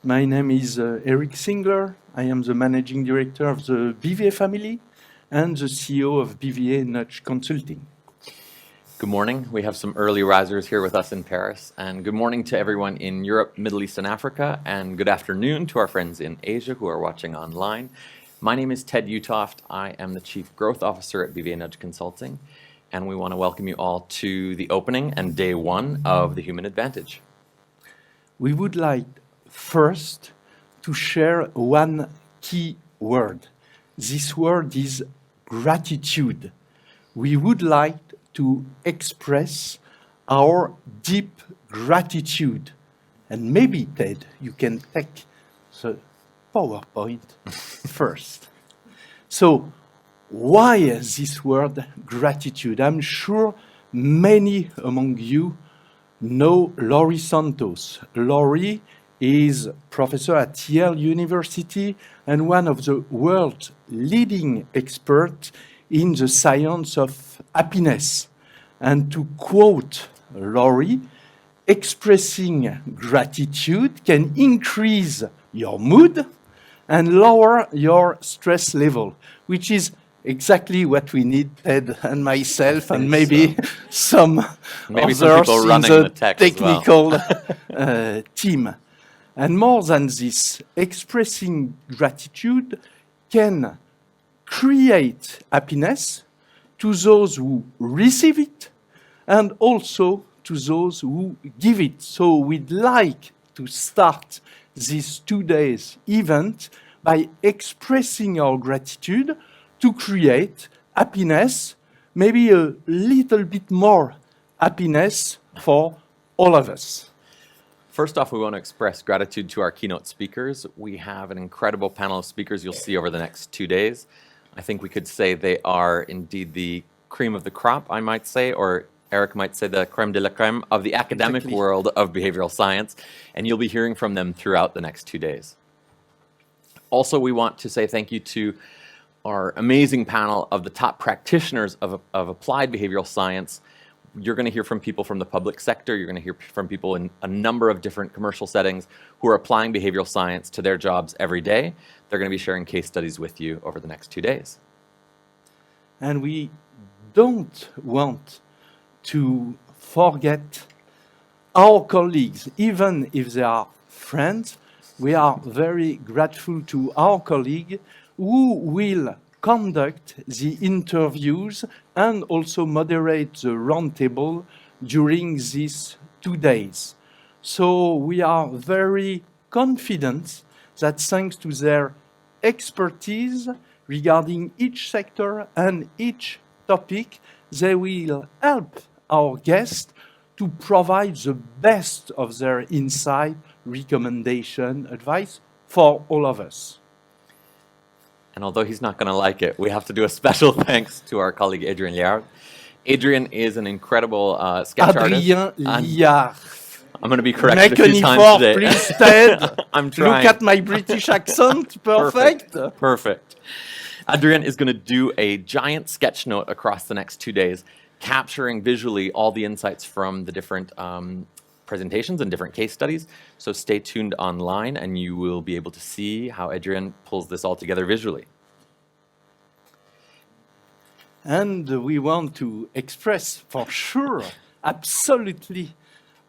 My name is Eric Singler. I am the managing director of the BVA family and the CEO of BVA Nudge Consulting. Good morning. We have some early risers here with us in Paris, and good morning to everyone in Europe, Middle East, and Africa, and good afternoon to our friends in Asia who are watching online. My name is Ted Utoft. I am the Chief Growth Officer at BVA Nudge Consulting, and we want to welcome you all to the opening and day one of the Human Advantage. We would like first to share one key word. This word is gratitude. We would like to express our deep gratitude. And maybe, Ted, you can take the PowerPoint first. So, why this word gratitude? I'm sure many among you know Laurie Santos. Laurie is professor at Yale University and one of the world's leading experts in the science of happiness. And to quote Laurie, expressing gratitude can increase your mood and lower your stress level, which is exactly what we need, Ted and myself, and maybe some others people running in the tech technical well. team. And more than this, expressing gratitude can create happiness to those who receive it and also to those who give it. So we'd like to start this 2 days event by expressing our gratitude to create happiness, maybe a little bit more happiness for all of us. First off, we want to express gratitude to our keynote speakers. We have an incredible panel of speakers you'll see over the next 2 days. I think we could say they are indeed the cream of the crop, I might say, or Eric might say the creme de la creme of the academic world of behavioral science, and you'll be hearing from them throughout the next 2 days. Also, we want to say thank you to our amazing panel of the top practitioners of applied behavioral science. You're going to hear from people from the public sector. You're going to hear from people in a number of different commercial settings who are applying behavioral science to their jobs every day. They're going to be sharing case studies with you over the next 2 days. And we don't want to forget our colleagues, even if they are friends. We are very grateful to our colleague who will conduct the interviews and also moderate the roundtable during these 2 days. So we are very confident that thanks to their expertise regarding each sector and each topic, they will help our guests to provide the best of their insight, recommendation, advice for all of us. And although he's not going to like it, we have to do a special thanks to our colleague Adrien Liard. Adrien is an incredible sketch artist. Liard. I'm going to be corrected Make a few times effort, today. please, Ted. I'm trying. Look at my British accent. Perfect. Perfect. Adrien is going to do a giant sketch note across the next 2 days, capturing visually all the insights from the different presentations and different case studies. So stay tuned online and you will be able to see how Adrien pulls this all together visually. And we want to express for sure, absolutely,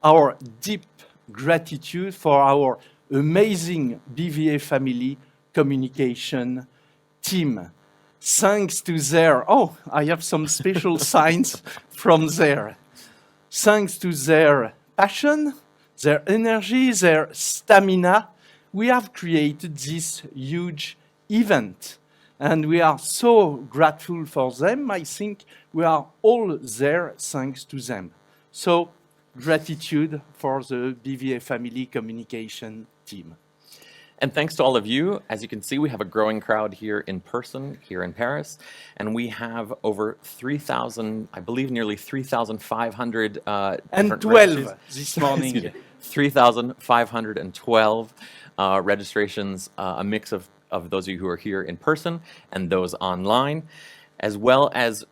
our deep gratitude for our amazing BVA family communication team. Thanks to their, I have some special signs from there. Thanks to their passion, their energy, their stamina, we have created this huge event. And we are so grateful for them. I think we are all there thanks to them. So, gratitude for the BVA family communication team. And thanks to all of you. As you can see, we have a growing crowd here in person, here in Paris, and we have over 3,000, I believe nearly 3,500 and 12 this morning. 3,512 registrations, a mix of those of you who are here in person and those online, as well as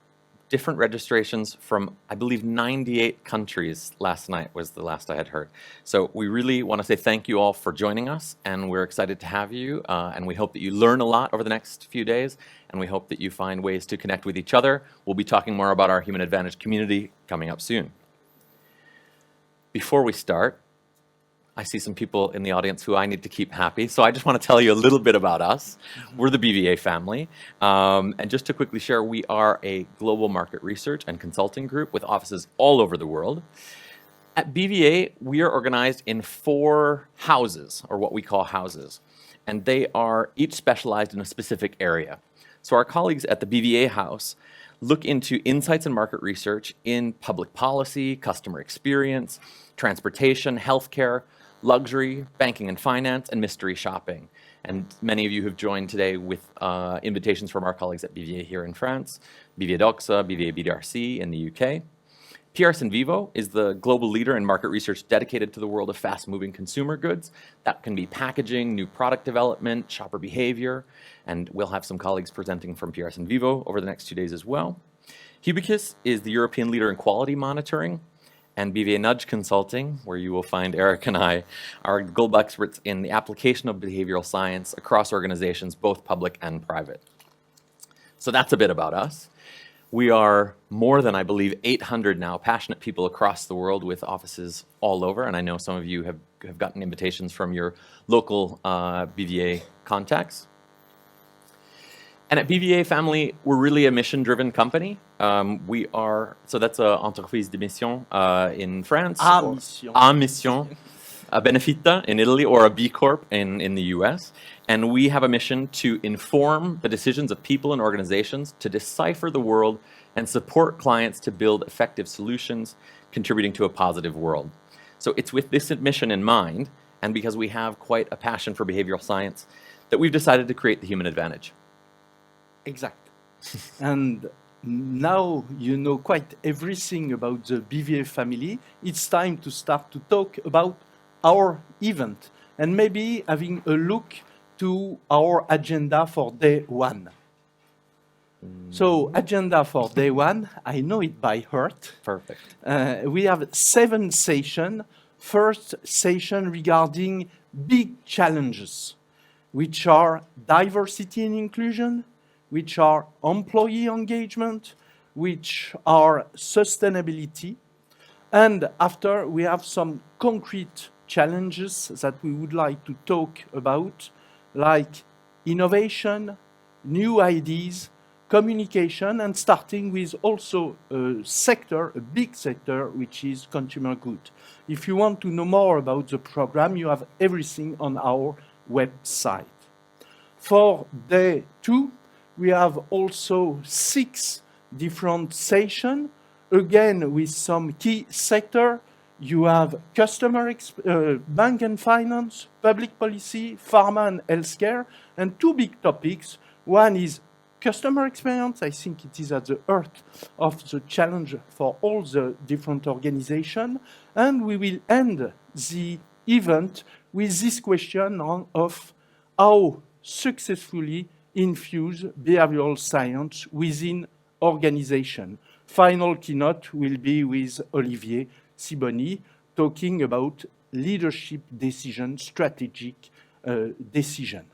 different registrations from, I believe, 98 countries last night was the last I had heard. So we really want to say thank you all for joining us, and we're excited to have you, and we hope that you learn a lot over the next few days, and we hope that you find ways to connect with each other. We'll be talking more about our Human Advantage community coming up soon. Before we start, I see some people in the audience who I need to keep happy, so I just want to tell you a little bit about us. We're the BVA family, and just to quickly share, we are a global market research and consulting group with offices all over the world. At BVA, we are organized in 4 houses, or what we call houses, and they are each specialized in a specific area. So our colleagues at the BVA house look into insights and market research in public policy, customer experience, transportation, healthcare, luxury, banking and finance, and mystery shopping. And many of you have joined today with invitations from our colleagues at BVA here in France, BVA DOXA, BVA BDRC in the UK. PRS Vivo is the global leader in market research dedicated to the world of fast-moving consumer goods. That can be packaging, new product development, shopper behavior, and we'll have some colleagues presenting from PRS Vivo over the next 2 days as well. Hubicus is the European leader in quality monitoring, and BVA Nudge Consulting, where you will find Eric and I, are global experts in the application of behavioral science across organizations, both public and private. So that's a bit about us. We are more than, I believe, 800 now passionate people across the world with offices all over, and I know some of you have gotten invitations from your local BVA contacts. And at BVA Family, we're really a mission-driven company. We are, so that's a entreprise de mission in France. A mission. A benefita in Italy, or a B Corp in the US. And we have a mission to inform the decisions of people and organizations, to decipher the world, and support clients to build effective solutions, contributing to a positive world. So it's with this mission in mind, and because we have quite a passion for behavioral science, that we've decided to create the Human Advantage. Exact. And now you know quite everything about the BVA family. It's time to start to talk about our event and maybe having a look to our agenda for day 1. So agenda for day 1, I know it by heart. Perfect. We have 7 sessions. First session regarding big challenges, which are diversity and inclusion, which are employee engagement, which are sustainability. And after, we have some concrete challenges that we would like to talk about, like innovation, new ideas, communication, and starting with also a big sector, which is consumer good. If you want to know more about the program, you have everything on our website. For day 2, we have also 6 different sessions, again with some key sector. You have bank and finance, public policy, pharma and healthcare, and 2 big topics. One is customer experience. I think it is at the heart of the challenge for all the different organizations. And we will end the event with this question of how successfully infuse behavioral science within organization. Final keynote will be with Olivier Sibony talking about leadership decision, strategic decision.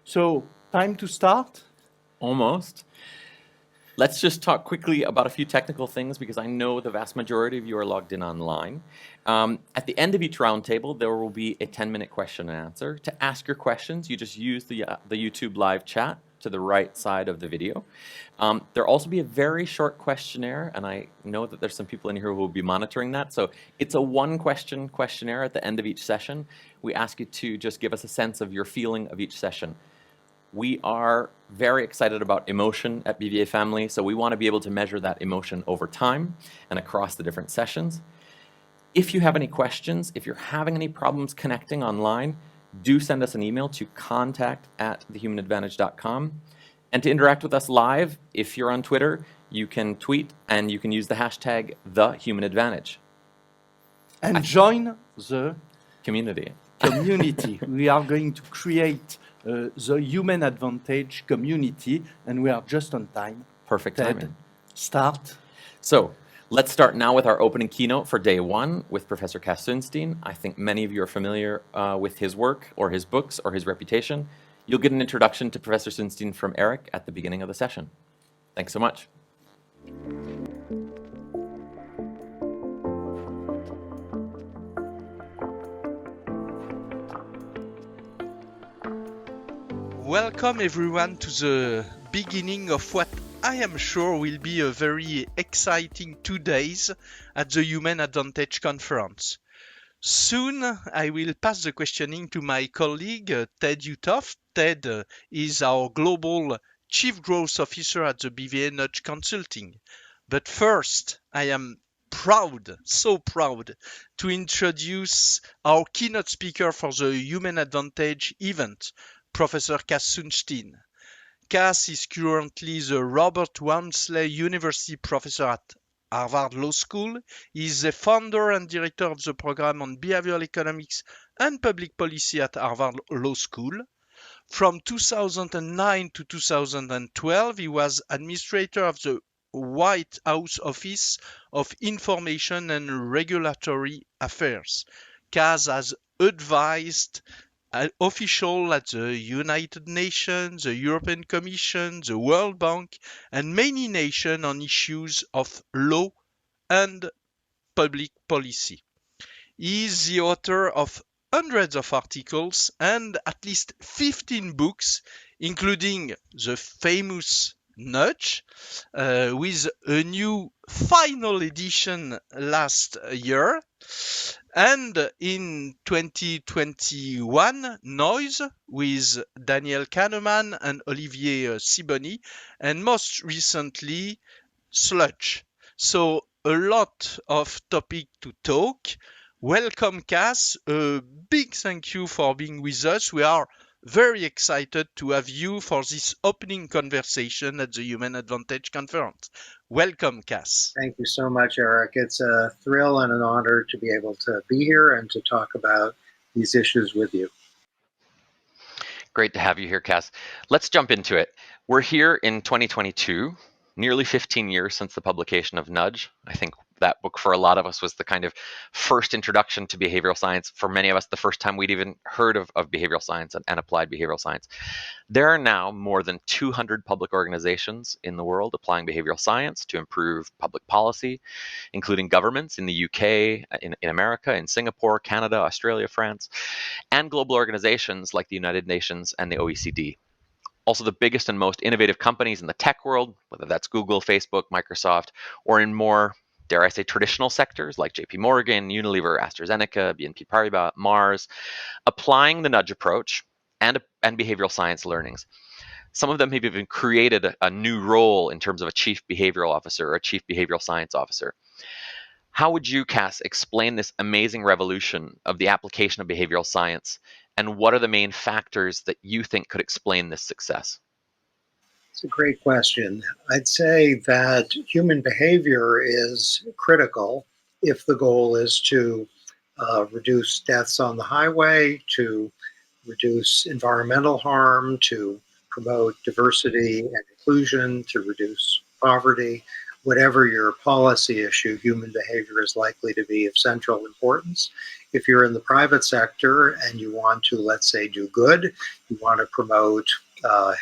So, time to start? Almost. Let's just talk quickly about a few technical things because I know the vast majority of you are logged in online. At the end of each roundtable, there will be a 10-minute question and answer. To ask your questions, you just use the YouTube live chat to the right side of the video. There'll also be a very short questionnaire, and I know that there's some people in here who will be monitoring that. So it's a 1-question questionnaire at the end of each session. We ask you to just give us a sense of your feeling of each session. We are very excited about emotion at BVA Family, so we want to be able to measure that emotion over time and across the different sessions. If you have any questions, if you're having any problems connecting online, do send us an email to contact@thehumanadvantage.com. And to interact with us live, if you're on Twitter, you can tweet and you can use the hashtag #TheHumanAdvantage. And join the community. We are going to create the Human Advantage community, and we are just on time. Perfect timing. Start. So let's start now with our opening keynote for day one with Professor Cass Sunstein. I think many of you are familiar with his work or his books or his reputation. You'll get an introduction to Professor Sunstein from Eric at the beginning of the session. Thanks so much. Welcome everyone to the beginning of what I am sure will be a very exciting 2 days at the Human Advantage Conference. Soon I will pass the questioning to my colleague Ted Utoft. Ted is our Global Chief Growth Officer at the BVA Nudge Consulting. But first, I am proud, so proud, to introduce our keynote speaker for the Human Advantage event, Professor Cass Sunstein. Cass is currently the Robert Walmsley University Professor at Harvard Law School. He is the founder and director of the program on behavioral economics and public policy at Harvard Law School. From 2009 to 2012, he was administrator of the White House Office of Information and Regulatory Affairs. Cass has advised officials at the United Nations, the European Commission, the World Bank, and many nations on issues of law and public policy. He is the author of hundreds of articles and at least 15 books, including the famous Nudge, with a new final edition last year. And in 2021, Noise with Daniel Kahneman and Olivier Sibony, and most recently, Sludge. So a lot of topic to talk. Welcome, Cass. A big thank you for being with us. We are very excited to have you for this opening conversation at the Human Advantage Conference. Welcome, Cass. Thank you so much, Eric. It's a thrill and an honor to be able to be here and to talk about these issues with you. Great to have you here, Cass. Let's jump into it. We're here in 2022, nearly 15 years since the publication of Nudge. I think that book for a lot of us was the kind of first introduction to behavioral science. For many of us, the first time we'd even heard of behavioral science and applied behavioral science. There are now more than 200 public organizations in the world applying behavioral science to improve public policy, including governments in the UK, in America, in Singapore, Canada, Australia, France, and global organizations like the United Nations and the OECD. Also the biggest and most innovative companies in the tech world, whether that's Google, Facebook, Microsoft, or in more, dare I say, traditional sectors like JP Morgan, Unilever, AstraZeneca, BNP Paribas, Mars, applying the Nudge approach and behavioral science learnings. Some of them have even created a new role in terms of a chief behavioral officer or a chief behavioral science officer. How would you, Cass, explain this amazing revolution of the application of behavioral science, and what are the main factors that you think could explain this success? It's a great question. I'd say that human behavior is critical if the goal is to reduce deaths on the highway, to reduce environmental harm, to promote diversity and inclusion, to reduce poverty. Whatever your policy issue, human behavior is likely to be of central importance. If you're in the private sector and you want to, let's say, do good, you want to promote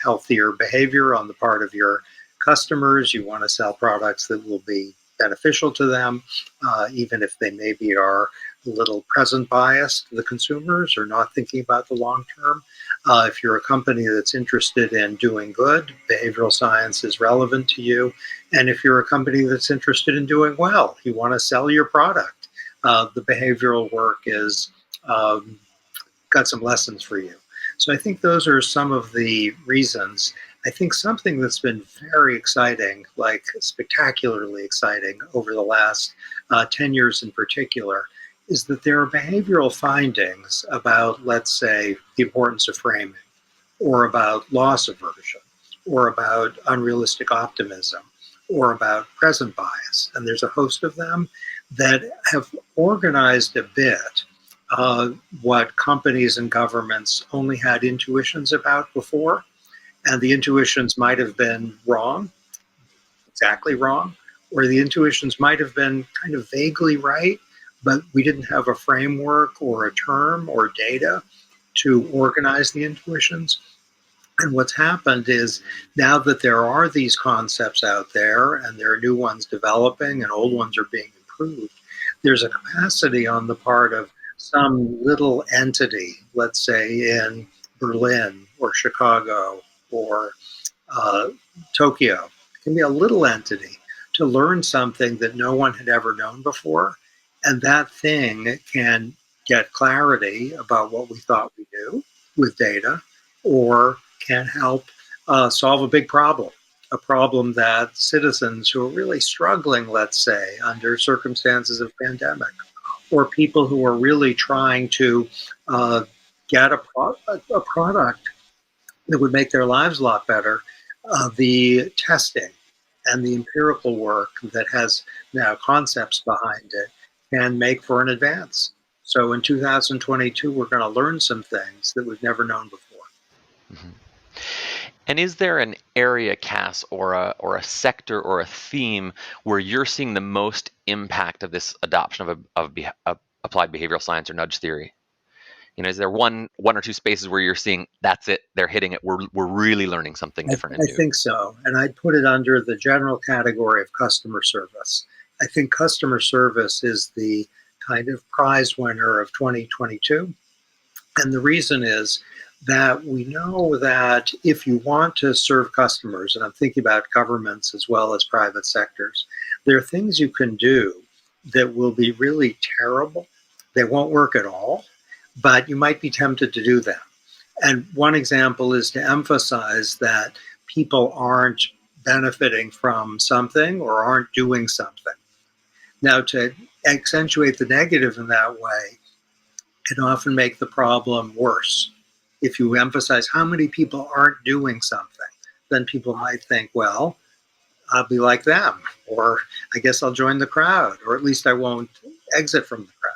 healthier behavior on the part of your customers, you want to sell products that will be beneficial to them, even if they maybe are a little present biased to the consumers or not thinking about the long term. If you're a company that's interested in doing good, behavioral science is relevant to you. And if you're a company that's interested in doing well, you want to sell your product, the behavioral work is got some lessons for you. So I think those are some of the reasons. I think something that's been very exciting, like spectacularly exciting over the last 10 years in particular, is that there are behavioral findings about, let's say, the importance of framing, or about loss aversion, or about unrealistic optimism, or about present bias. And there's a host of them that have organized a bit what companies and governments only had intuitions about before. And the intuitions might have been wrong, exactly wrong, or the intuitions might have been kind of vaguely right, but we didn't have a framework or a term or data to organize the intuitions. And what's happened is now that there are these concepts out there and there are new ones developing and old ones are being improved, there's a capacity on the part of some little entity, let's say in Berlin or Chicago or Tokyo. It can be a little entity to learn something that no one had ever known before. And that thing can get clarity about what we thought we knew with data, or can help solve a big problem, a problem that citizens who are really struggling, let's say, under circumstances of pandemic, or people who are really trying to get a product that would make their lives a lot better, the testing and the empirical work that has now concepts behind it can make for an advance. So in 2022, we're going to learn some things that we've never known before. Mm-hmm. And is there an area, Cass, or a sector or a theme where you're seeing the most impact of this adoption of applied behavioral science or nudge theory? Is there one or two spaces where you're seeing that's it, they're hitting it, we're really learning something different and I new? think so. And I'd put it under the general category of customer service. I think customer service is the kind of prize winner of 2022. And the reason is that we know that if you want to serve customers, and I'm thinking about governments as well as private sectors, there are things you can do that will be really terrible. They won't work at all, but you might be tempted to do them. And one example is to emphasize that people aren't benefiting from something or aren't doing something. Now, to accentuate the negative in that way can often make the problem worse. If you emphasize how many people aren't doing something, then people might think, well, I'll be like them, or I guess I'll join the crowd, or at least I won't exit from the crowd.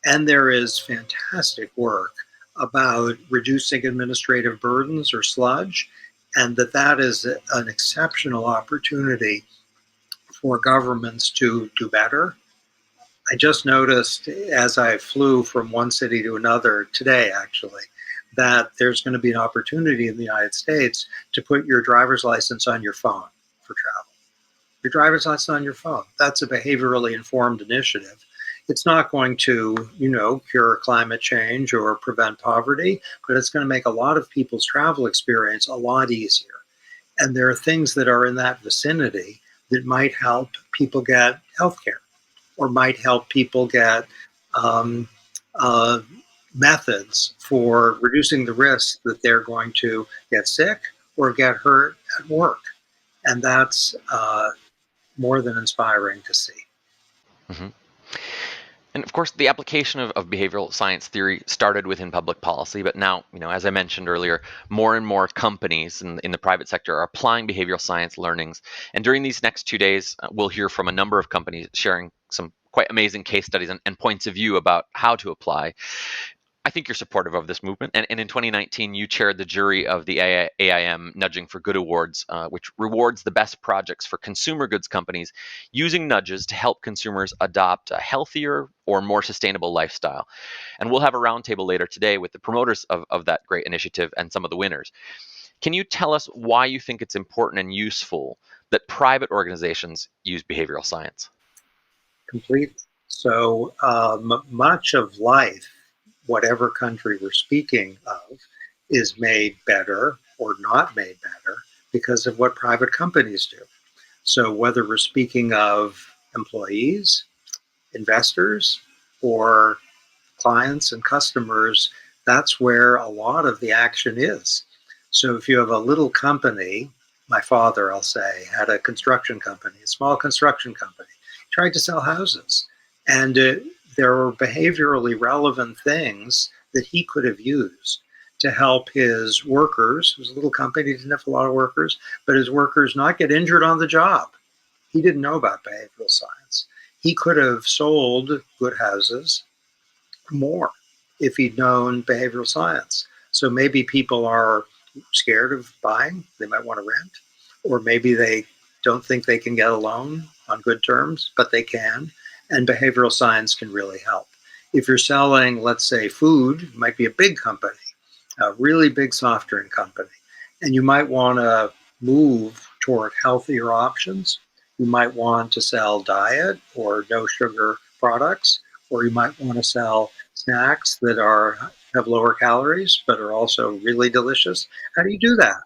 And there is fantastic work about reducing administrative burdens or sludge, and that is an exceptional opportunity for governments to do better. I just noticed as I flew from one city to another today, actually, that there's going to be an opportunity in the United States to put your driver's license on your phone for travel. Your driver's license on your phone. That's a behaviorally informed initiative. It's not going to, cure climate change or prevent poverty, but it's going to make a lot of people's travel experience a lot easier. And there are things that are in that vicinity that might help people get healthcare, or might help people get methods for reducing the risk that they're going to get sick or get hurt at work. And that's more than inspiring to see. Mm-hmm. And of course, the application of behavioral science theory started within public policy, but now, as I mentioned earlier, more and more companies in the private sector are applying behavioral science learnings. And during these next 2 days, we'll hear from a number of companies sharing some quite amazing case studies and points of view about how to apply. I think you're supportive of this movement. And in 2019, you chaired the jury of the AIM Nudging for Good Awards, which rewards the best projects for consumer goods companies using nudges to help consumers adopt a healthier or more sustainable lifestyle. And we'll have a roundtable later today with the promoters of that great initiative and some of the winners. Can you tell us why you think it's important and useful that private organizations use behavioral science? Complete. So much of life, whatever country we're speaking of, is made better or not made better because of what private companies do. So whether we're speaking of employees, investors, or clients and customers, that's where a lot of the action is. So if you have a little company, my father, I'll say, had a construction company, a small construction company, tried to sell houses. And there were behaviorally relevant things that he could have used to help his workers. It was a little company, he didn't have a lot of workers, but his workers not get injured on the job. He didn't know about behavioral science. He could have sold good houses more if he'd known behavioral science. So maybe people are scared of buying, they might want to rent, or maybe they don't think they can get along on good terms, but they can. And behavioral science can really help. If you're selling, let's say, food, it might be a big company, a really big soft drink company, and you might want to move toward healthier options. You might want to sell diet or no sugar products, or you might want to sell snacks that have lower calories but are also really delicious. How do you do that?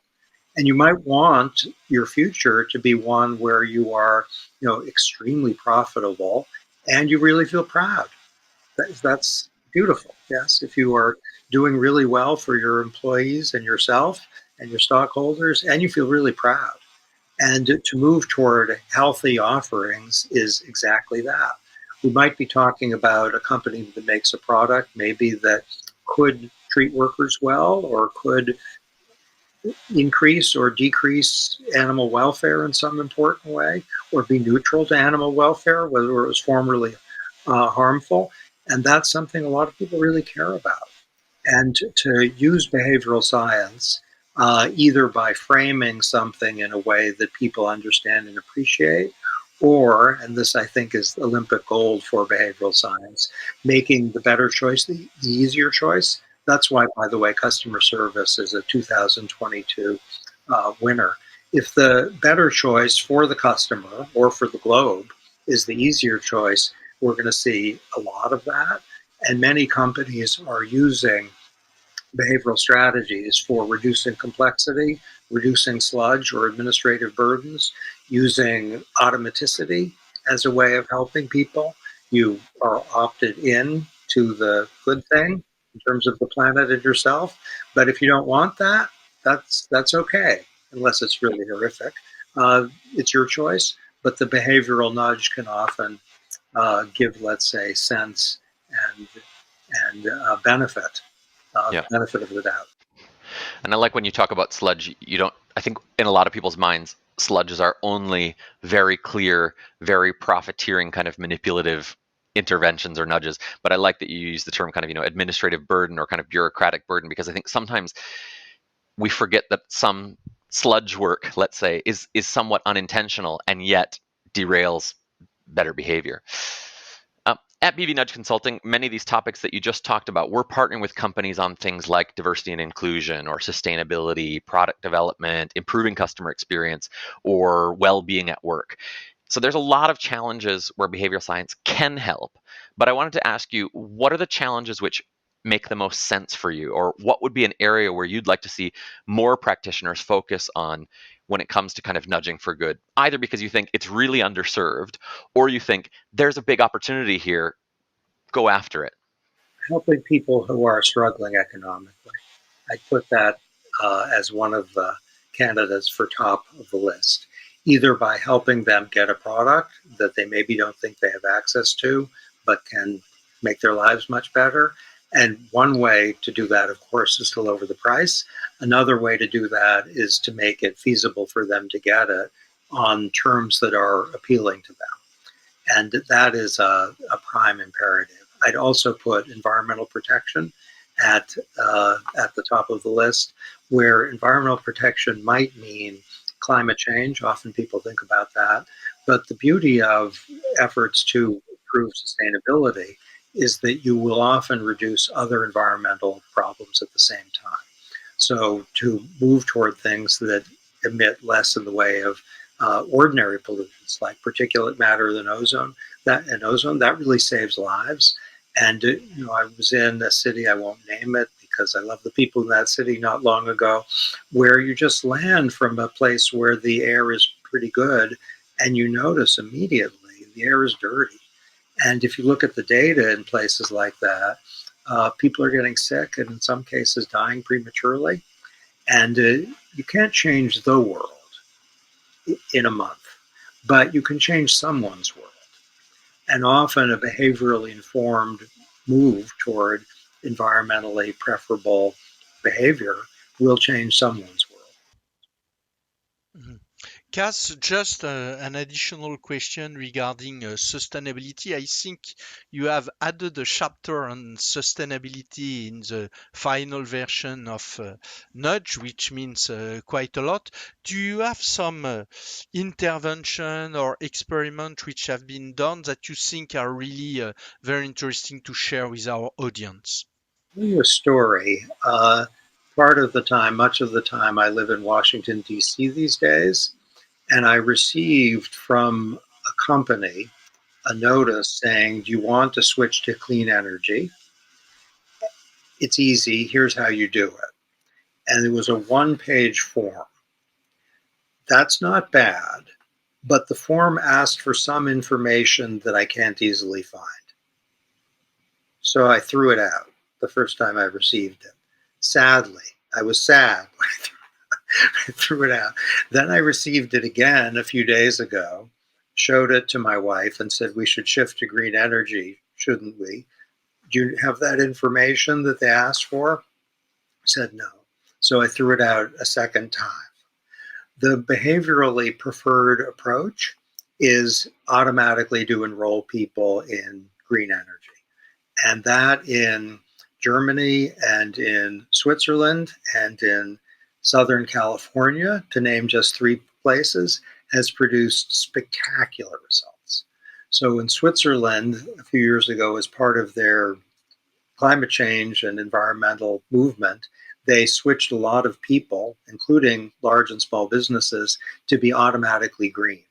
And you might want your future to be one where you are, extremely profitable and you really feel proud. That's beautiful. Yes, if you are doing really well for your employees and yourself and your stockholders, and you feel really proud. And to move toward healthy offerings is exactly that. We might be talking about a company that makes a product maybe that could treat workers well or could increase or decrease animal welfare in some important way, or be neutral to animal welfare, whether it was formerly harmful. And that's something a lot of people really care about. And to use behavioral science, either by framing something in a way that people understand and appreciate, or, and this I think is Olympic gold for behavioral science, making the better choice the easier choice. That's why, by the way, customer service is a 2022 winner. If the better choice for the customer or for the globe is the easier choice, we're going to see a lot of that. And many companies are using behavioral strategies for reducing complexity, reducing sludge or administrative burdens, using automaticity as a way of helping people. You are opted in to the good thing in terms of the planet and yourself. But if you don't want that, that's okay, unless it's really horrific. It's your choice. But the behavioral nudge can often give, let's say, sense and benefit, Yeah. benefit of the doubt. And I like when you talk about sludge, I think in a lot of people's minds, sludges are only very clear, very profiteering kind of manipulative interventions or nudges. But I like that you use the term kind of, administrative burden or kind of bureaucratic burden, because I think sometimes we forget that some sludge work, let's say, is somewhat unintentional and yet derails better behavior. At BB Nudge Consulting, many of these topics that you just talked about, we're partnering with companies on things like diversity and inclusion or sustainability, product development, improving customer experience, or well-being at work. So there's a lot of challenges where behavioral science can help. But I wanted to ask you, what are the challenges which make the most sense for you? Or what would be an area where you'd like to see more practitioners focus on when it comes to kind of nudging for good? Either because you think it's really underserved, or you think there's a big opportunity here, go after it. Helping people who are struggling economically. I'd put that as one of the candidates for top of the list, either by helping them get a product that they maybe don't think they have access to, but can make their lives much better. And one way to do that, of course, is to lower the price. Another way to do that is to make it feasible for them to get it on terms that are appealing to them. And that is a prime imperative. I'd also put environmental protection at the top of the list, where environmental protection might mean climate change. Often people think about that. But the beauty of efforts to improve sustainability is that you will often reduce other environmental problems at the same time. So to move toward things that emit less in the way of ordinary pollutants like particulate matter and ozone, that really saves lives. And I was in a city, I won't name it because I love the people in that city, not long ago, where you just land from a place where the air is pretty good, and you notice immediately the air is dirty. And if you look at the data in places like that, people are getting sick and in some cases dying prematurely. And you can't change the world in a month, but you can change someone's world. And often a behaviorally informed move toward environmentally preferable behavior will change someone's world. Mhm. Cass, just an additional question regarding sustainability. I think you have added a chapter on sustainability in the final version of Nudge, which means quite a lot. Do you have some intervention or experiment which have been done that you think are really very interesting to share with our audience? I'll tell you a story. Much of the time, I live in Washington, D.C. these days, and I received from a company a notice saying, "Do you want to switch to clean energy? It's easy. Here's how you do it." And it was a one-page form. That's not bad, but the form asked for some information that I can't easily find. So I threw it out the first time I received it. Sadly, I was sad when I threw it out. Then I received it again a few days ago, showed it to my wife, and said, "We should shift to green energy, shouldn't we? Do you have that information that they asked for?" Said no. So I threw it out a second time. The behaviorally preferred approach is automatically to enroll people in green energy. And that in Germany and in Switzerland and in Southern California, to name just 3 places, has produced spectacular results. So in Switzerland, a few years ago, as part of their climate change and environmental movement, they switched a lot of people, including large and small businesses, to be automatically green.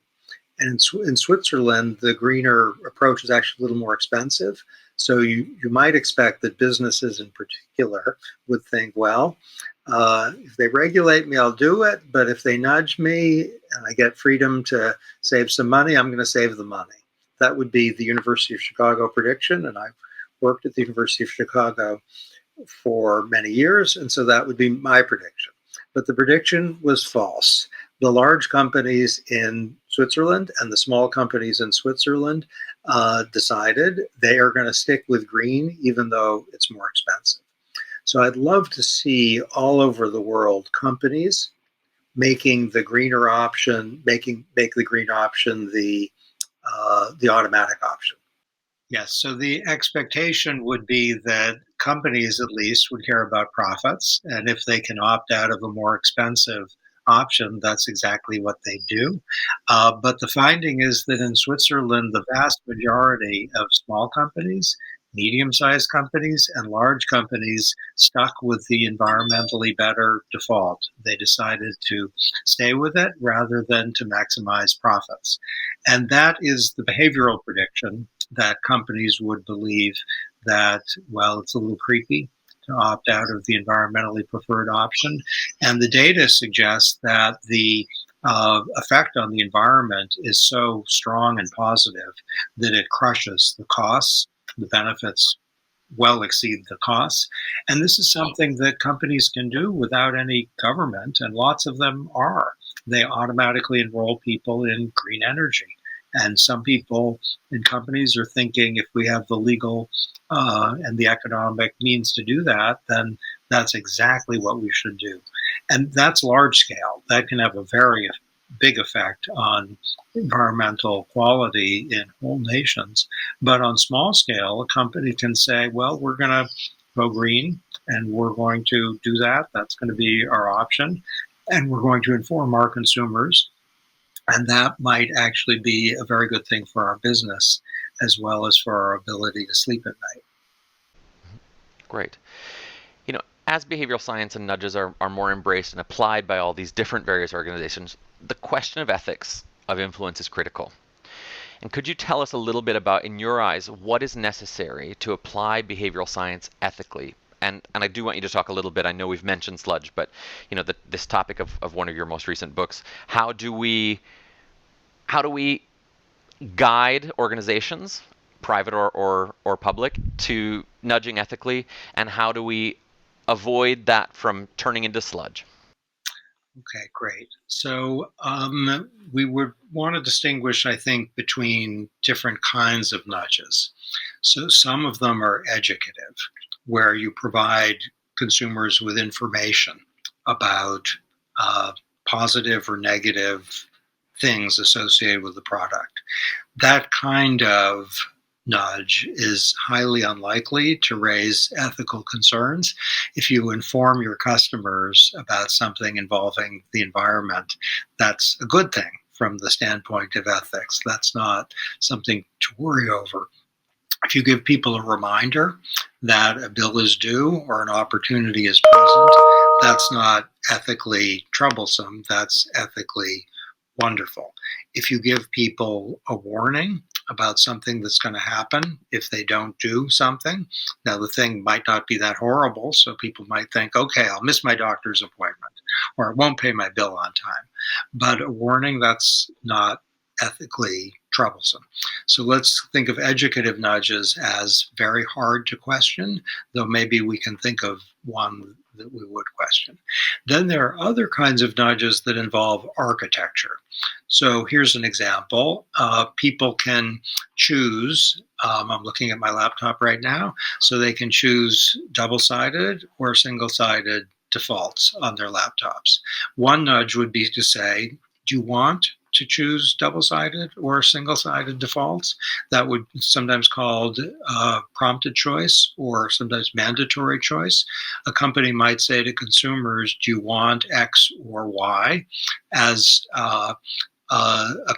And in Switzerland, the greener approach is actually a little more expensive. So you might expect that businesses in particular would think, well, if they regulate me, I'll do it. But if they nudge me and I get freedom to save some money, I'm going to save the money. That would be the University of Chicago prediction. And I've worked at the University of Chicago for many years. And so that would be my prediction. But the prediction was false. The large companies in Switzerland and the small companies in Switzerland decided they are going to stick with green, even though it's more expensive. So I'd love to see all over the world companies making the greener option, make the green option the automatic option. Yes, so the expectation would be that companies at least would care about profits, and if they can opt out of a more expensive option, that's exactly what they do. But the finding is that in Switzerland, the vast majority of small companies, medium-sized companies, and large companies stuck with the environmentally better default. They decided to stay with it rather than to maximize profits. And that is the behavioral prediction that companies would believe that, well, it's a little creepy to opt out of the environmentally preferred option. And the data suggests that the effect on the environment is so strong and positive that it crushes the costs. The benefits well exceed the costs. And this is something that companies can do without any government, and lots of them are. They automatically enroll people in green energy. And some people in companies are thinking, if we have the legal and the economic means to do that, then that's exactly what we should do. And that's large scale. That can have a very big effect on environmental quality in whole nations. But on small scale, a company can say, well, we're going to go green and we're going to do that. That's going to be our option. And we're going to inform our consumers. And that might actually be a very good thing for our business, as well as for our ability to sleep at night. Great. You know, as behavioral science and nudges are more embraced and applied by all these different various organizations, the question of ethics of influence is critical. And could you tell us a little bit about, in your eyes, what is necessary to apply behavioral science ethically? And I do want you to talk a little bit, I know we've mentioned sludge, but you know, this topic of one of your most recent books, how do we guide organizations, private or public, to nudging ethically, and how do we avoid that from turning into sludge? Okay, great. So we would want to distinguish, I think, between different kinds of nudges. So some of them are educative, where you provide consumers with information about positive or negative things associated with the product. That kind of nudge is highly unlikely to raise ethical concerns. If you inform your customers about something involving the environment, that's a good thing from the standpoint of ethics. That's not something to worry over. If you give people a reminder that a bill is due or an opportunity is present, that's not ethically troublesome. That's ethically wonderful. If you give people a warning about something that's going to happen if they don't do something, now the thing might not be that horrible, so people might think, okay, I'll miss my doctor's appointment, or I won't pay my bill on time. But a warning, that's not ethically troublesome. So let's think of educative nudges as very hard to question, though maybe we can think of one that we would question. Then there are other kinds of nudges that involve architecture. So here's an example. People can choose, I'm looking at my laptop right now, so they can choose double-sided or single-sided defaults on their laptops. One nudge would be to say, do you want to choose double-sided or single-sided defaults? That would sometimes called prompted choice or sometimes mandatory choice. A company might say to consumers, do you want X or Y, as a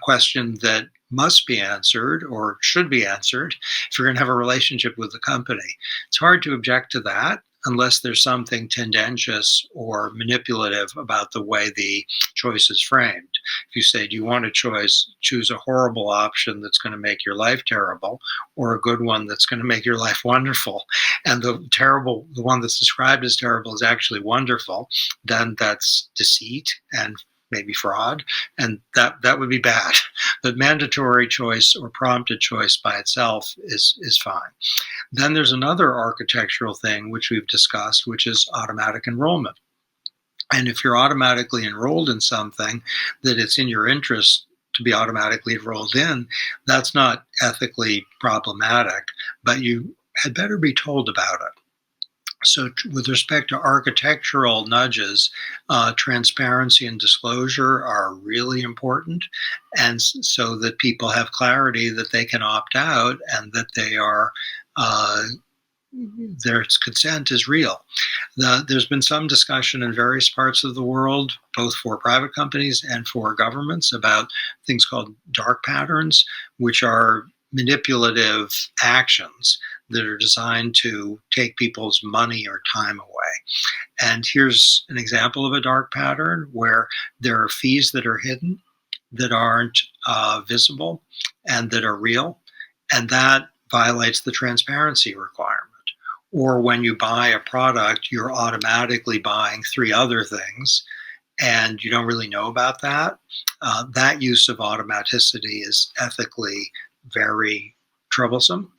question that must be answered or should be answered if you're going to have a relationship with the company. It's hard to object to that unless there's something tendentious or manipulative about the way the choice is framed. If you say, do you want to choose a horrible option that's going to make your life terrible, or a good one that's going to make your life wonderful, and the one that's described as terrible is actually wonderful, then that's deceit and maybe fraud, and that would be bad. But mandatory choice or prompted choice by itself is fine. Then there's another architectural thing which we've discussed, which is automatic enrollment. And if you're automatically enrolled in something that it's in your interest to be automatically enrolled in, that's not ethically problematic, but you had better be told about it. So with respect to architectural nudges, transparency and disclosure are really important, and so that people have clarity that they can opt out and that they are their consent is real. There's been some discussion in various parts of the world, both for private companies and for governments, about things called dark patterns, which are manipulative actions that are designed to take people's money or time away. And here's an example of a dark pattern where there are fees that are hidden, that aren't visible, and that are real, and that violates the transparency requirement. Or when you buy a product, you're automatically buying 3 other things, and you don't really know about that. That use of automaticity is ethically very troublesome.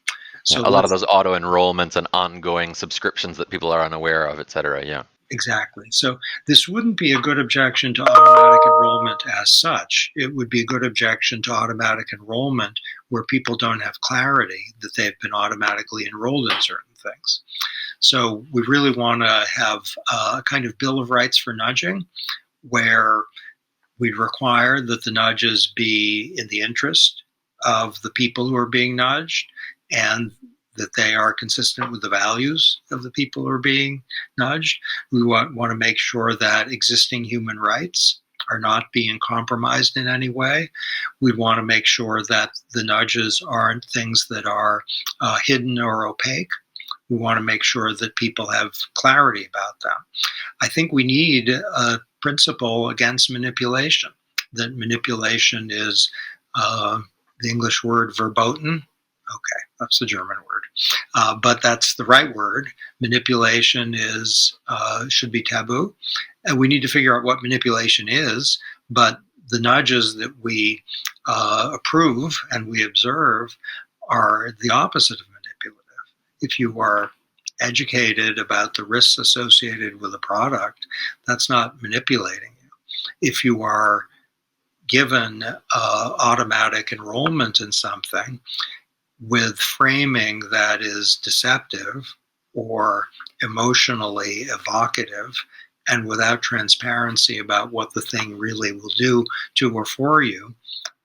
So a lot of those auto enrollments and ongoing subscriptions that people are unaware of, et cetera. Yeah. Exactly. So this wouldn't be a good objection to automatic enrollment as such. It would be a good objection to automatic enrollment where people don't have clarity that they've been automatically enrolled in certain things. So we really want to have a kind of Bill of Rights for nudging where we'd require that the nudges be in the interest of the people who are being nudged and that they are consistent with the values of the people who are being nudged. We want to make sure that existing human rights are not being compromised in any way. We want to make sure that the nudges aren't things that are hidden or opaque. We want to make sure that people have clarity about them. I think we need a principle against manipulation, that manipulation is the English word verboten. Okay, that's the German word, but that's the right word. Manipulation should be taboo, and we need to figure out what manipulation is. But the nudges that we approve and we observe are the opposite of manipulative. If you are educated about the risks associated with a product, that's not manipulating you. If you are given automatic enrollment in something with framing that is deceptive or emotionally evocative, and without transparency about what the thing really will do to or for you,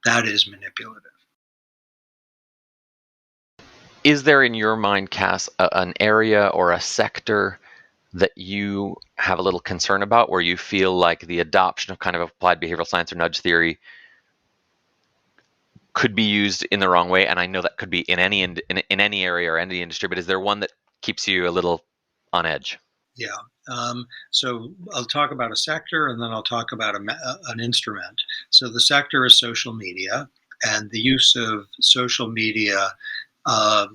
that is manipulative. Is there in your mind, Cass, an area or a sector that you have a little concern about, where you feel like the adoption of kind of applied behavioral science or nudge theory could be used in the wrong way? And I know that could be in any area or any industry, but is there one that keeps you a little on edge? Yeah. So I'll talk about a sector and then I'll talk about an instrument. So the sector is social media, and the use of social media, uh,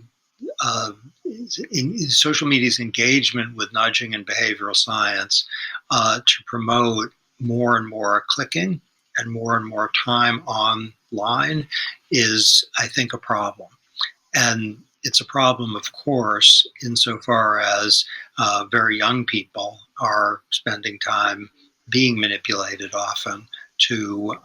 social media's engagement with nudging and behavioral science to promote more and more clicking and more time online is, I think, a problem. And it's a problem, of course, insofar as very young people are spending time being manipulated often to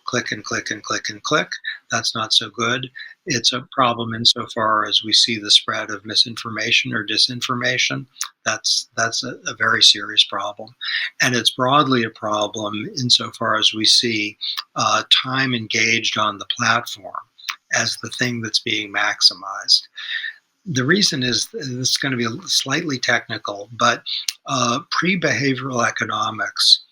click and click and click and click. That's not so good. It's a problem insofar as we see the spread of misinformation or disinformation. That's a very serious problem. And it's broadly a problem insofar as we see time engaged on the platform as the thing that's being maximized. The reason is, this is going to be slightly technical, but pre-behavioral economics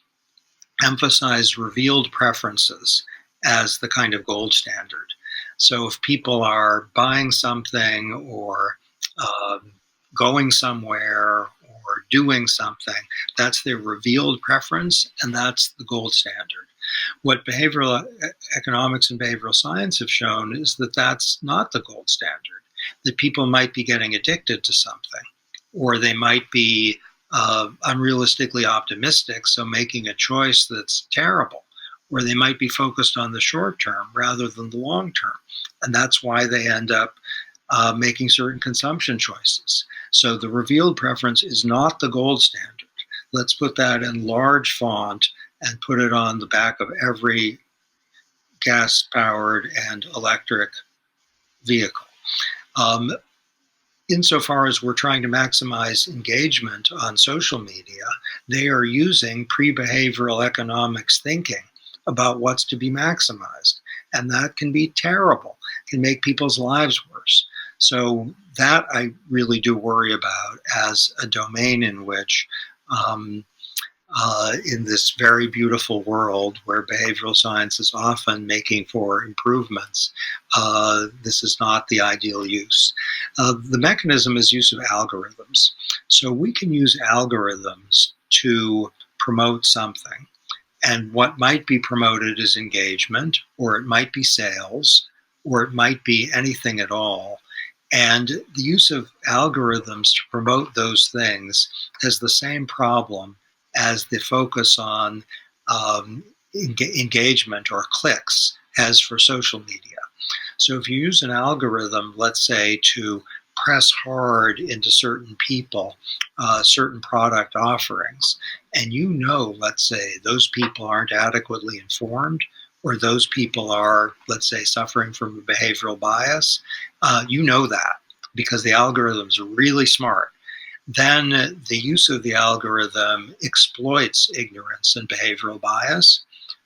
emphasized revealed preferences as the kind of gold standard. So if people are buying something or going somewhere or doing something, that's their revealed preference, and that's the gold standard. What behavioral economics and behavioral science have shown is that that's not the gold standard, that people might be getting addicted to something, or they might be unrealistically optimistic, so making a choice that's terrible, or they might be focused on the short term rather than the long term. And that's why they end up making certain consumption choices. So the revealed preference is not the gold standard. Let's put that in large font and put it on the back of every gas-powered and electric vehicle. Insofar as we're trying to maximize engagement on social media, they are using pre-behavioral economics thinking about what's to be maximized. And that can be terrible, can make people's lives worse. So that I really do worry about as a domain in which in this very beautiful world where behavioral science is often making for improvements, this is not the ideal use. The mechanism is use of algorithms. So we can use algorithms to promote something. And what might be promoted is engagement, or it might be sales, or it might be anything at all. And the use of algorithms to promote those things has the same problem as the focus on engagement or clicks has for social media. So if you use an algorithm, let's say, to press hard into certain people, certain product offerings, and let's say, those people aren't adequately informed, or those people are, let's say, suffering from a behavioral bias, you know that because the algorithm's really smart. Then the use of the algorithm exploits ignorance and behavioral bias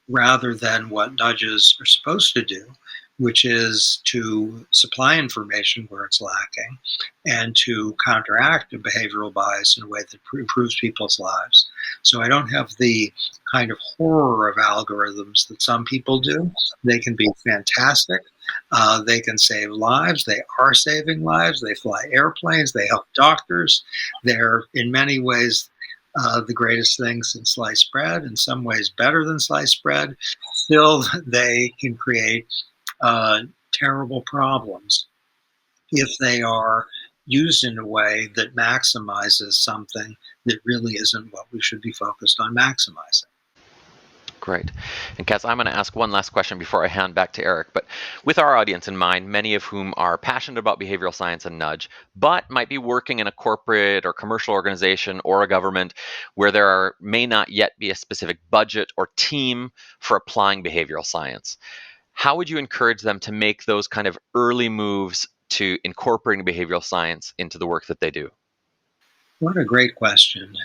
rather than what nudges are supposed to do, which is to supply information where it's lacking and to counteract a behavioral bias in a way that improves people's lives. So I don't have the kind of horror of algorithms that some people do. They can be fantastic. They can save lives. They are saving lives. They fly airplanes. They help doctors. They're in many ways the greatest thing since sliced bread, in some ways better than sliced bread. Still, they can create terrible problems if they are used in a way that maximizes something that really isn't what we should be focused on maximizing. Great. And Cass, I'm going to ask one last question before I hand back to Eric. But with our audience in mind, many of whom are passionate about behavioral science and nudge, but might be working in a corporate or commercial organization or a government where may not yet be a specific budget or team for applying behavioral science. How would you encourage them to make those kind of early moves to incorporating behavioral science into the work that they do? What a great question.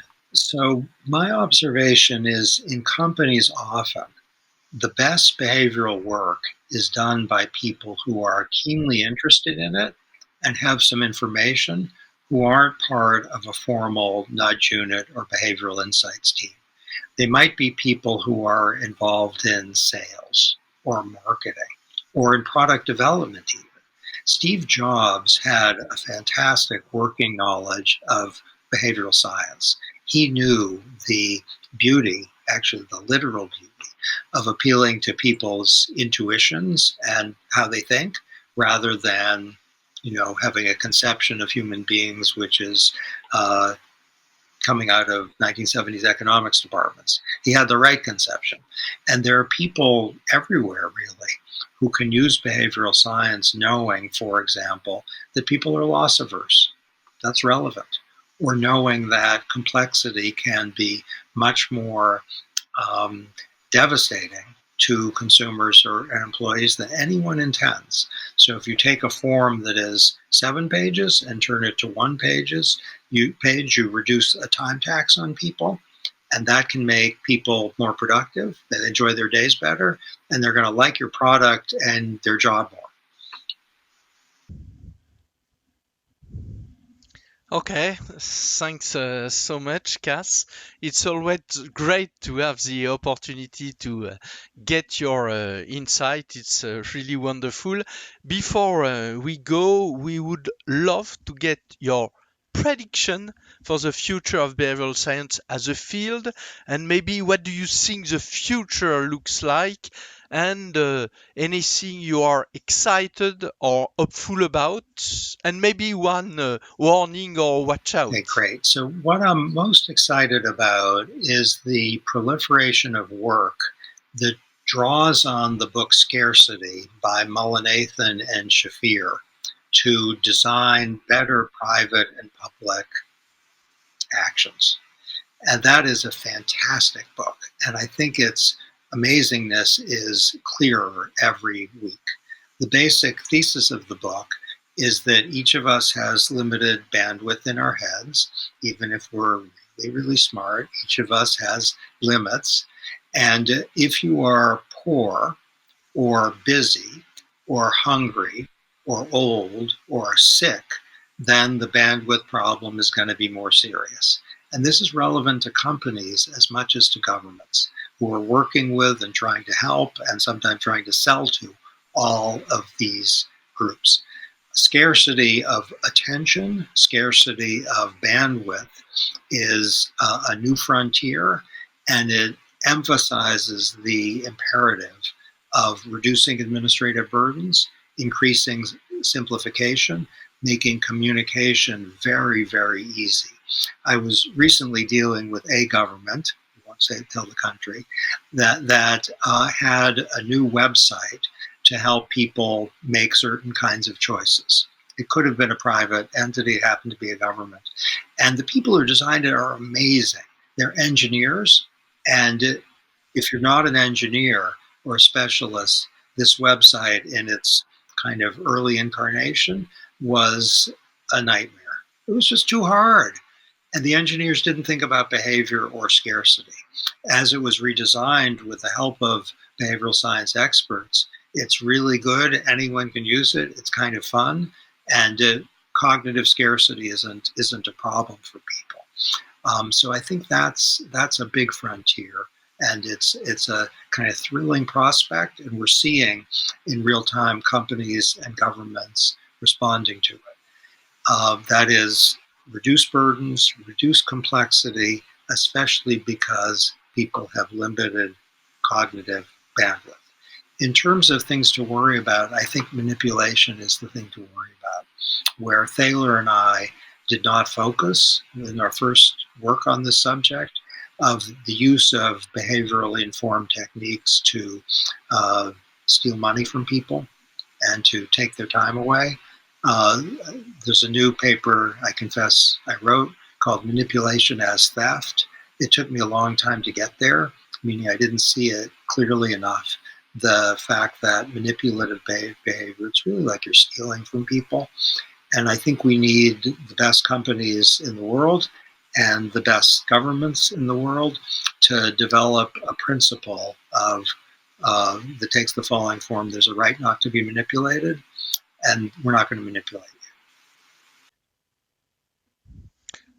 So my observation is in companies often, the best behavioral work is done by people who are keenly interested in it and have some information who aren't part of a formal nudge unit or behavioral insights team. They might be people who are involved in sales or marketing or in product development even. Steve Jobs had a fantastic working knowledge of behavioral science. He knew the beauty, actually the literal beauty, of appealing to people's intuitions and how they think rather than, having a conception of human beings which is coming out of 1970s economics departments. He had the right conception. And there are people everywhere, really, who can use behavioral science knowing, for example, that people are loss averse. That's relevant. Or knowing that complexity can be much more devastating to consumers or employees than anyone intends. So if you take a form that is 7 pages and turn it to 1 page, you reduce a time tax on people, and that can make people more productive, they enjoy their days better, and they're going to like your product and their job more. Okay, thanks so much, Cass. It's always great to have the opportunity to get your insight. It's really wonderful. Before we go, we would love to get your prediction for the future of behavioral science as a field, and maybe what do you think the future looks like, and anything you are excited or hopeful about, and maybe one warning or watch out. Okay, great. So what I'm most excited about is the proliferation of work that draws on the book Scarcity by Mullinathon and Shafir to design better private and public actions. And that is a fantastic book. And I think its amazingness is clearer every week. The basic thesis of the book is that each of us has limited bandwidth in our heads. Even if we're really, really smart, each of us has limits. And if you are poor or busy or hungry or old or sick, then the bandwidth problem is going to be more serious. And this is relevant to companies as much as to governments who are working with and trying to help and sometimes trying to sell to all of these groups. Scarcity of attention, scarcity of bandwidth is a new frontier, and it emphasizes the imperative of reducing administrative burdens, increasing simplification, making communication very, very easy. I was recently dealing with a government, I won't tell the country, that had a new website to help people make certain kinds of choices. It could have been a private entity, it happened to be a government. And the people who designed it are amazing. They're engineers, and if you're not an engineer or a specialist, this website in its kind of early incarnation was a nightmare. It was just too hard. And the engineers didn't think about behavior or scarcity. As it was redesigned with the help of behavioral science experts, it's really good. Anyone can use it. It's kind of fun. And cognitive scarcity isn't a problem for people. So I think that's a big frontier. And it's a kind of thrilling prospect. And we're seeing in real time companies and governments responding to it. That is, reduce burdens, reduce complexity, especially because people have limited cognitive bandwidth. In terms of things to worry about, I think manipulation is the thing to worry about. Where Thaler and I did not focus in our first work on this subject of the use of behaviorally informed techniques to steal money from people and to take their time away. There's a new paper, I confess, I wrote called Manipulation as Theft. It took me a long time to get there, meaning I didn't see it clearly enough. The fact that manipulative behavior, it's really like you're stealing from people. And I think we need the best companies in the world and the best governments in the world to develop a principle of that takes the following form: there's a right not to be manipulated, and we're not going to manipulate you.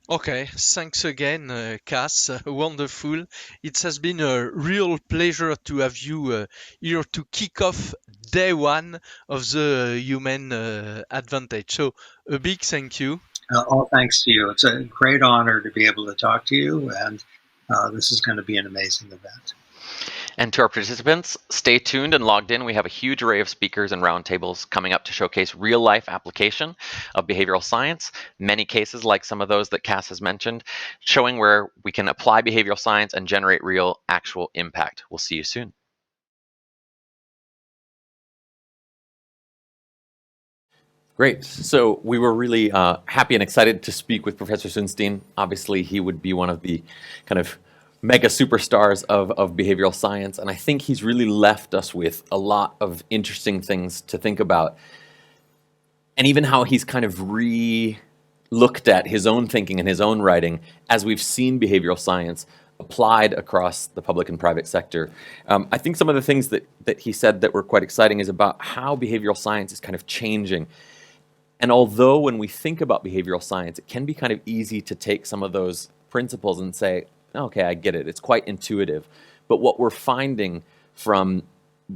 Okay, thanks again, Cass. Wonderful. It has been a real pleasure to have you here to kick off day one of the human advantage. So, a big thank you. All thanks to you. It's a great honor to be able to talk to you, and this is going to be an amazing event. And to our participants, stay tuned and logged in. We have a huge array of speakers and roundtables coming up to showcase real-life application of behavioral science, many cases like some of those that Cass has mentioned, showing where we can apply behavioral science and generate real, actual impact. We'll see you soon. Great. So we were really happy and excited to speak with Professor Sunstein. Obviously, he would be one of the kind of mega superstars of behavioral science, and I think he's really left us with a lot of interesting things to think about. And even how he's kind of re-looked at his own thinking and his own writing as we've seen behavioral science applied across the public and private sector. I think some of the things that he said that were quite exciting is about how behavioral science is kind of changing. And although when we think about behavioral science, it can be kind of easy to take some of those principles and say, okay, I get it. It's quite intuitive. But what we're finding from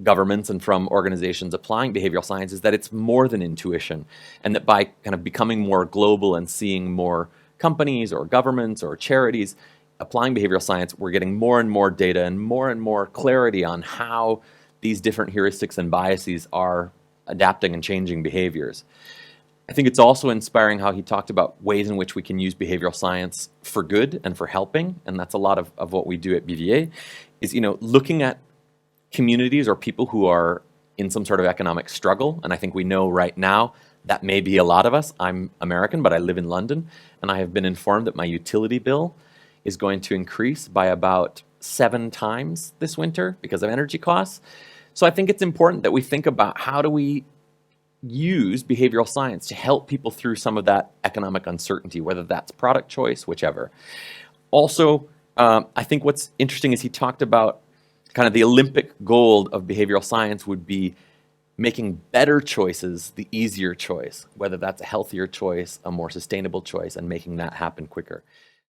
governments and from organizations applying behavioral science is that it's more than intuition, and that by kind of becoming more global and seeing more companies or governments or charities applying behavioral science, we're getting more and more data and more clarity on how these different heuristics and biases are adapting and changing behaviors. I think it's also inspiring how he talked about ways in which we can use behavioral science for good and for helping, and that's a lot of what we do at BVA, is looking at communities or people who are in some sort of economic struggle, and I think we know right now that may be a lot of us. I'm American, but I live in London, and I have been informed that my utility bill is going to increase by about 7 times this winter because of energy costs. So I think it's important that we think about how do we use behavioral science to help people through some of that economic uncertainty, whether that's product choice, whichever. Also, I think what's interesting is he talked about kind of the Olympic gold of behavioral science would be making better choices the easier choice, whether that's a healthier choice, a more sustainable choice, and making that happen quicker.